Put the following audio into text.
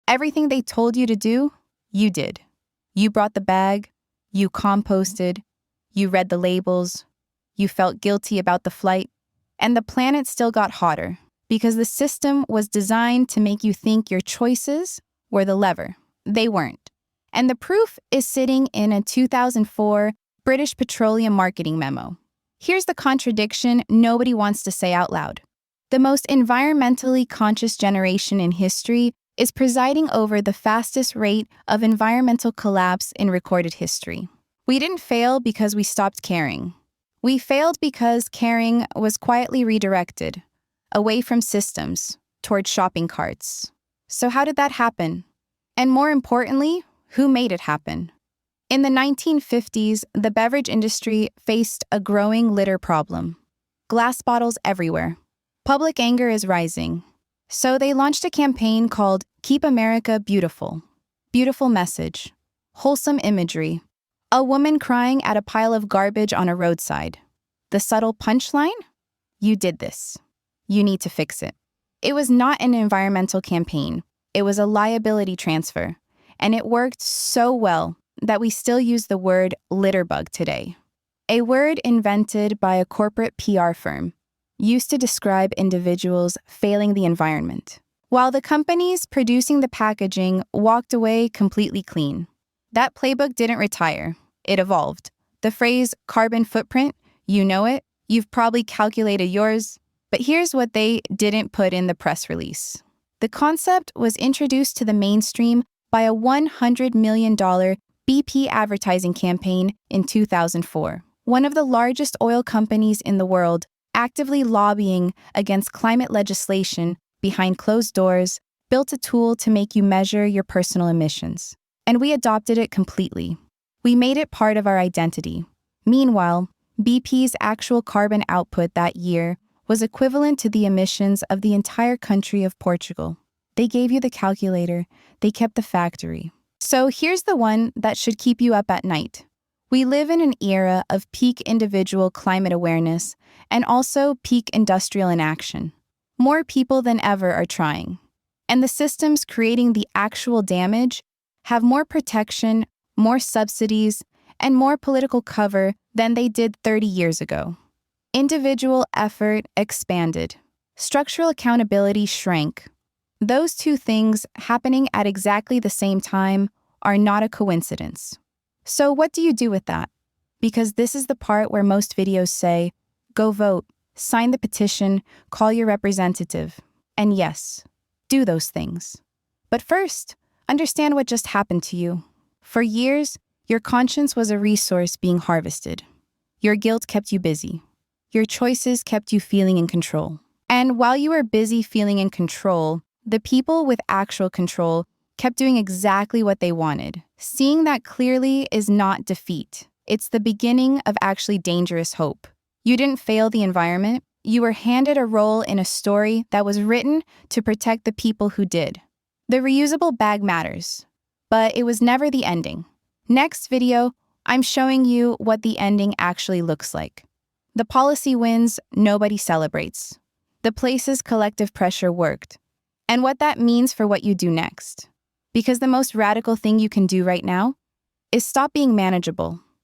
Everything they told you to do, you did. You brought the bag, you composted, you read the labels, you felt guilty about the flight, and the planet still got hotter because the system was designed to make you think your choices were the lever. They weren't. And the proof is sitting in a 2004 British Petroleum marketing memo. Here's the contradiction nobody wants to say out loud. The most environmentally conscious generation in history is presiding over the fastest rate of environmental collapse in recorded history. We didn't fail because we stopped caring. We failed because caring was quietly redirected, away from systems, toward shopping carts. So how did that happen? And more importantly, who made it happen? In the 1950s, the beverage industry faced a growing litter problem. Glass bottles everywhere. Public anger is rising. So they launched a campaign called Keep America Beautiful. Beautiful message. Wholesome imagery. A woman crying at a pile of garbage on a roadside. The subtle punchline? You did this. You need to fix it. It was not an environmental campaign. It was a liability transfer. And it worked so well that we still use the word litterbug today. A word invented by a corporate PR firm, used to describe individuals failing the environment, while the companies producing the packaging walked away completely clean. That playbook didn't retire. It evolved. The phrase carbon footprint, you know it, you've probably calculated yours, but here's what they didn't put in the press release. The concept was introduced to the mainstream by a $100 million BP advertising campaign in 2004. One of the largest oil companies in the world actively lobbying against climate legislation behind closed doors, built a tool to make you measure your personal emissions. And we adopted it completely. We made it part of our identity. Meanwhile, BP's actual carbon output that year was equivalent to the emissions of the entire country of Portugal. They gave you the calculator, they kept the factory. So here's the one that should keep you up at night. We live in an era of peak individual climate awareness and also peak industrial inaction. More people than ever are trying. And the systems creating the actual damage have more protection, more subsidies, and more political cover than they did 30 years ago. Individual effort expanded. Structural accountability shrank. Those two things happening at exactly the same time are not a coincidence. So what do you do with that? Because this is the part where most videos say, go vote, sign the petition, call your representative. And yes, do those things. But first, understand what just happened to you. For years, your conscience was a resource being harvested. Your guilt kept you busy. Your choices kept you feeling in control. And while you were busy feeling in control, the people with actual control kept doing exactly what they wanted. Seeing that clearly is not defeat. It's the beginning of actually dangerous hope. You didn't fail the environment. You were handed a role in a story that was written to protect the people who did. The reusable bag matters, but it was never the ending. Next video, I'm showing you what the ending actually looks like. The policy wins, nobody celebrates. The place's collective pressure worked. And what that means for what you do next. Because the most radical thing you can do right now is stop being manageable.